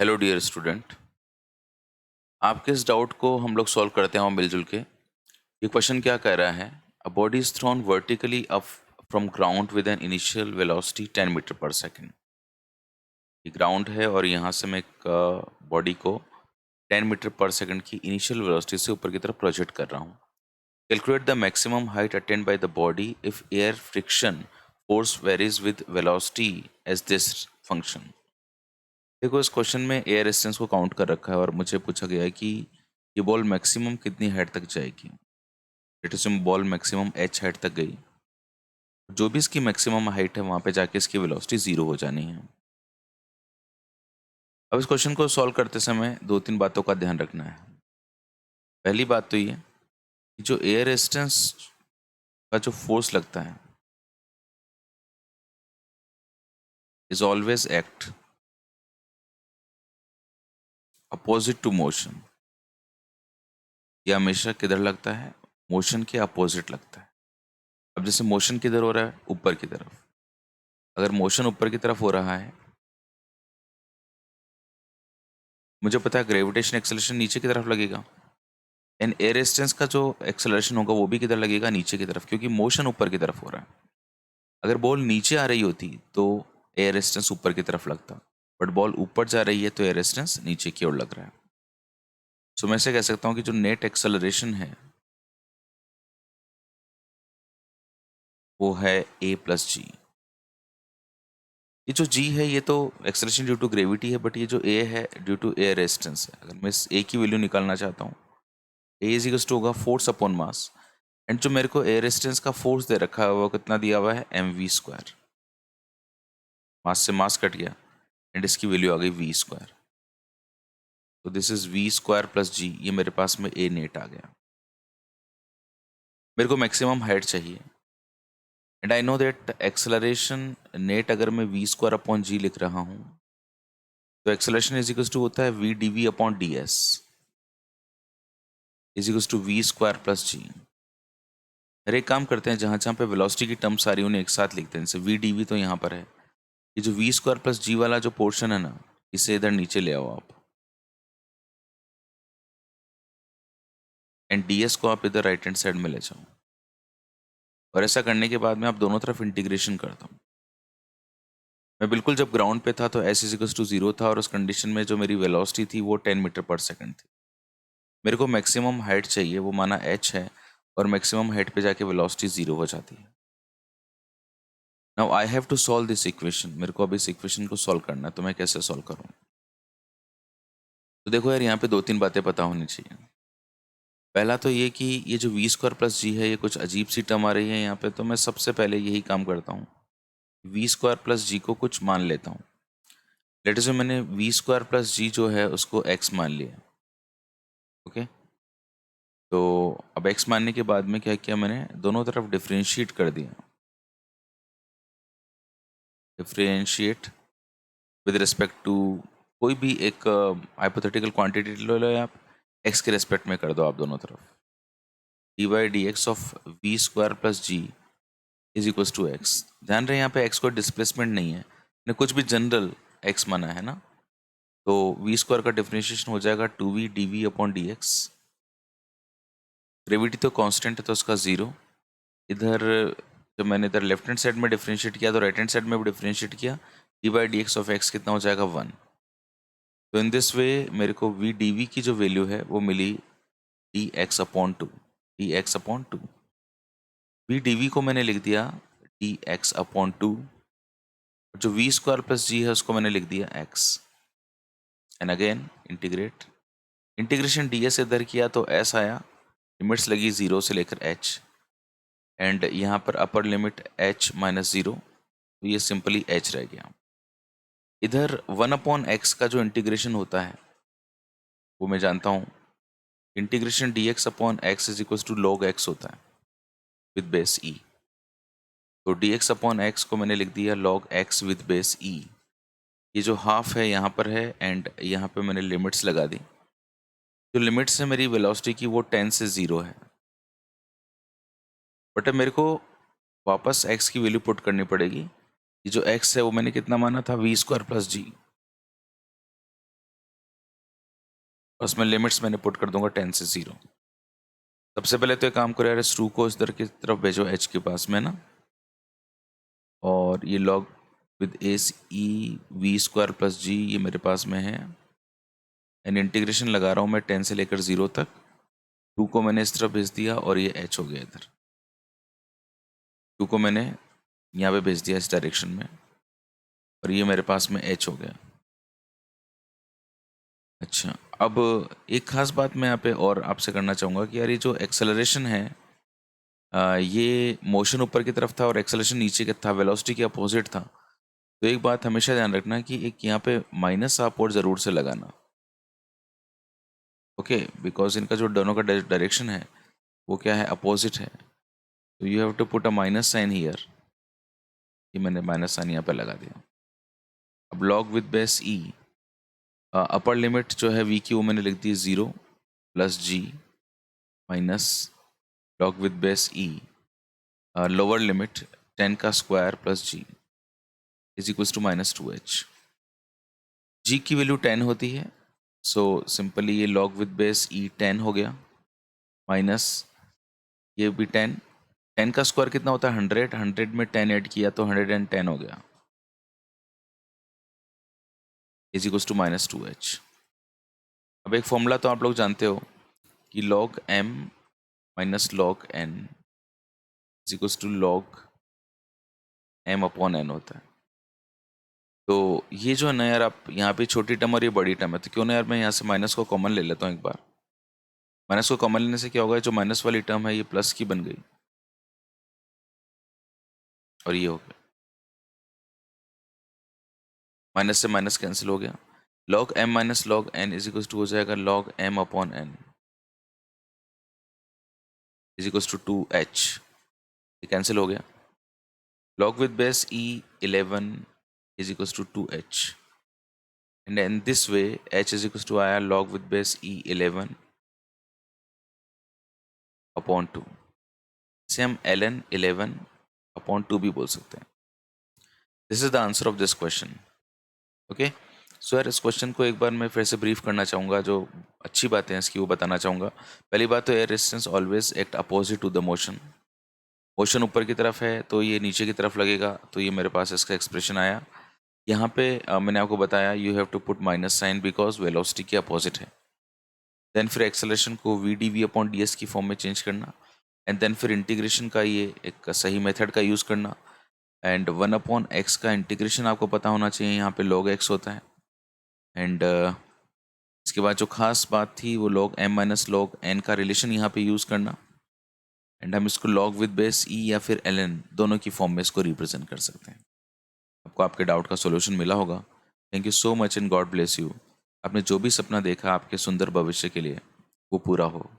Hello dear student, आपके इस doubt को हम लोग सॉल्व करते हैं मिलजुल के। ये क्वेश्चन क्या कह रहा है? A body is thrown vertically up from ground with an initial velocity 10 metre per second. ये ग्राउंड है और यहाँ से मैं एक बॉडी को 10 मीटर पर सेकेंड की इनिशियल वेलोसिटी से ऊपर की तरफ प्रोजेक्ट कर रहा हूँ। Calculate the maximum height attained by the body if air friction force varies with velocity as this function. देखो, इस क्वेश्चन में एयर रेजिस्टेंस को काउंट कर रखा है और मुझे पूछा गया है कि ये बॉल मैक्सिमम कितनी हाइट तक जाएगी। Let us assume ball maximum h height तक गई। जो भी इसकी मैक्सिमम हाइट है वहां पे जाके इसकी वेलोसिटी 0 हो जानी है। अब इस क्वेश्चन को सॉल्व करते समय दो तीन बातों का ध्यान रखना है। पहली बात तो ये कि जो एयर रेजिस्टेंस का जो फोर्स लगता है is always act opposite to motion. ये हमेशा किधर लगता है? मोशन के अपोजिट लगता है। अब जैसे मोशन किधर हो रहा है? ऊपर की तरफ। अगर मोशन ऊपर की तरफ हो रहा है, मुझे पता है ग्रेविटेशन एक्सेलरेशन नीचे की तरफ लगेगा। एंड एयर रेजिस्टेंस का जो एक्सेलरेशन होगा वो भी किधर लगेगा? नीचे की तरफ, क्योंकि मोशन ऊपर की तरफ हो रहा है। अगर बॉल नीचे आ रही होती तो एयर रेजिस्टेंस ऊपर की तरफ लगता, बट बॉल ऊपर जा रही है तो एयर रेजिस्टेंस नीचे की ओर लग रहा है। सो मैं से कह सकता हूँ कि जो नेट एक्सेलरेशन है वो है a प्लस जी। ये जो g है ये तो एक्सेलरेशन ड्यू टू ग्रेविटी है, बट ये जो a है ड्यू टू एयर रेजिस्टेंस है। अगर मैं इस a की वैल्यू निकालना चाहता हूँ, a इज इक्वल्स टू होगा फोर्स अपॉन मास। एंड जो मेरे को एयर रेजिस्टेंस का फोर्स दे रखा है वो कितना दिया हुआ है? mv²। मास से मास कट गया एंड इसकी वैल्यू आ गई v²। तो this is v² plus g. ये मेरे पास में a नेट आ गया। मेरे को मैक्सिमम हाइट चाहिए and I know that acceleration net अगर मैं v² अपॉन जी लिख रहा हूँ तो एक्सेलरेशन इज इक्वल्स टू होता है v dv upon ds is equals to v² plus g. अरे एक काम करते हैं, जहाँ जहाँ पे वेलोसिटी की टर्म सारी उन्हें एक साथ लिखते हैं। जैसे v dv तो यहाँ पर है, ये जो v² प्लस जी वाला जो पोर्शन है ना, इसे इधर नीचे ले आओ आप, एंड ds को आप इधर राइट हैंड साइड में ले जाओ। और ऐसा करने के बाद में आप दोनों तरफ इंटीग्रेशन करता हूँ। मैं बिल्कुल जब ग्राउंड पे था तो s इज इक्वल्स टू 0 था और उस कंडीशन में जो मेरी वेलोसिटी थी वो 10 मीटर पर सेकंड थी। मेरे को मैक्सिमम हाइट चाहिए, वो माना h है, और मैक्सिमम हाइट पे जाके वेलोसिटी 0 हो जाती है। Now I have to solve this equation. मेरे को अब इस इक्वेशन को सॉल्व करना है, तो मैं कैसे सॉल्व करूँ? तो देखो यार, यहाँ पे दो तीन बातें पता होनी चाहिए। पहला तो ये कि ये जो v² प्लस जी है ये कुछ अजीब सी टर्म आ रही है यहाँ पे, तो मैं सबसे पहले यही काम करता हूँ, v² प्लस जी को कुछ मान लेता हूँ। लेट से मैंने v² प्लस जी जो है उसको x मान लिया। ओके, तो अब x मानने के बाद में क्या किया, मैंने दोनों तरफ डिफ्रेंशिएट कर दिया। डिफ्रेंशिएट विद रिस्पेक्ट टू कोई भी एक हाइपोथेटिकल क्वांटिटी ले लो आप, x के रिस्पेक्ट में कर दो आप दोनों तरफ। D by d x of v² plus g is equals to x. ध्यान रहे यहाँ पे x को डिस्प्लेसमेंट नहीं है, ने कुछ भी जनरल x माना है ना, तो v² का डिफरेंशिएशन हो जाएगा 2v dv upon dx। Gravity तो कांस्टेंट है तो उसका 0। इधर जब मैंने इधर लेफ्ट हैंड साइड में डिफरेंशिएट किया तो राइट हैंड साइड में भी डिफरेंशिएट किया, D by d x of x कितना हो जाएगा? 1। तो इन दिस वे मेरे को v dv की जो वैल्यू है वो मिली dx upon 2। dx upon 2, v dv को मैंने लिख दिया dx अपॉन 2, जो v² प्लस जी है उसको मैंने लिख दिया x। And again integrate, integration ds इधर किया तो s आया, लिमिट्स लगी 0 से लेकर h, एंड यहाँ पर अपर लिमिट h माइनस 0, तो ये सिंपली h रह गया। इधर 1 अपॉन एक्स का जो इंटीग्रेशन होता है वो मैं जानता हूँ, integration dx upon x is equal to log x होता है विद बेस e। तो dx अपॉन एक्स को मैंने लिख दिया log x with base e। ये जो हाफ है यहाँ पर है एंड यहाँ पे मैंने लिमिट्स लगा दी। जो लिमिट्स है मेरी वेलोसिटी की वो 10 से 0 है, बट अब मेरे को वापस x की वैल्यू पुट करनी पड़ेगी। ये जो x है वो मैंने कितना माना था? v² प्लस जी। और उसमें लिमिट्स मैंने पुट कर दूंगा 10 से 0। सबसे पहले तो एक काम करो यार, इस 2 को इस इधर की तरफ भेजो h के पास में ना, और ये log with s e v square plus g ये मेरे पास में है, एंड इंटीग्रेशन लगा रहा हूँ मैं 10 से लेकर 0 तक। 2 को मैंने इस तरफ भेज दिया और ये h हो गया इधर। 2 को मैंने यहाँ पे भेज दिया इस डायरेक्शन में और ये मेरे पास में h हो गया। अच्छा, अब एक खास बात मैं यहाँ पे और आपसे करना चाहूँगा कि यार ये जो एक्सेलरेशन है, ये मोशन ऊपर की तरफ था और एक्सेलरेशन नीचे की था, वेलोसिटी के अपोजिट था। तो एक बात हमेशा ध्यान रखना कि एक यहाँ पे माइनस सपोर्ट ज़रूर से लगाना, ओके, बिकॉज इनका जो दोनों का डायरेक्शन है वो क्या है, अपोजिट है। तो you have to put a minus sign here, ये मैंने माइनस साइन यहाँ पे लगा दिया। अब log with base e, upper limit जो है वी की वो मैंने लिख दी 0 plus g minus log with base e, lower limit 10 का square plus g is equals to -2h। जी की वैल्यू 10 होती है, सो सिंपली ये लॉग विद बेस ई 10 हो गया, माइनस ये भी 10, 10 का स्क्वायर कितना होता है 100, 100 में 10 ऐड किया तो 110 हो गया, इज इक्वल्स टू -2h। अब एक फॉर्मूला तो आप लोग जानते हो कि log m minus log n is equals to log m upon n होता है। तो ये जो है ना यार, आप यहाँ पे छोटी टर्म और ये बड़ी टर्म है, तो क्यों ना यार मैं यहाँ से माइनस को कॉमन ले लेता हूँ एक बार। माइनस को कॉमन लेने से क्या होगा, जो माइनस वाली टर्म है ये प्लस की बन गई और ये हो गया, माइनस से माइनस कैंसिल हो गया। log m minus log n is equals to हो जाएगा log m upon n is equals to 2h, ये कैंसिल हो गया। log with base e11 is equals to 2h, and in this way h is equals to आया log with base e11 upon 2, इसे हम ln 11 upon 2 भी बोल सकते हैं। This is the answer of this question, okay. So यार इस question को एक बार मैं फिर से ब्रीफ करना चाहूँगा, जो अच्छी बातें हैं इसकी वो बताना चाहूँगा। पहली बात तो air resistance always act opposite to the motion, motion ऊपर की तरफ है तो ये नीचे की तरफ लगेगा, तो ये मेरे पास इसका एक्सप्रेशन आया। यहाँ पे मैंने आपको बताया you have to put minus sign because velocity के अपोजिट है। देन फिर एक्सेलरेशन को v d v upon d s की फॉर्म में चेंज करना, एंड देन फिर इंटीग्रेशन का ये एक सही मेथड का यूज़ करना, एंड 1 अपॉन एक्स का इंटीग्रेशन आपको पता होना चाहिए, यहाँ पे log x होता है। एंड इसके बाद जो खास बात थी वो log m minus log n का रिलेशन यहाँ पे यूज़ करना, एंड हम इसको log विद बेस e या फिर ln दोनों की फॉर्म में इसको रिप्रेजेंट कर सकते हैं। आपको आपके डाउट का सॉल्यूशन मिला होगा। Thank you so much and God bless you. आपने जो भी सपना देखा आपके सुंदर भविष्य के लिए वो पूरा हो।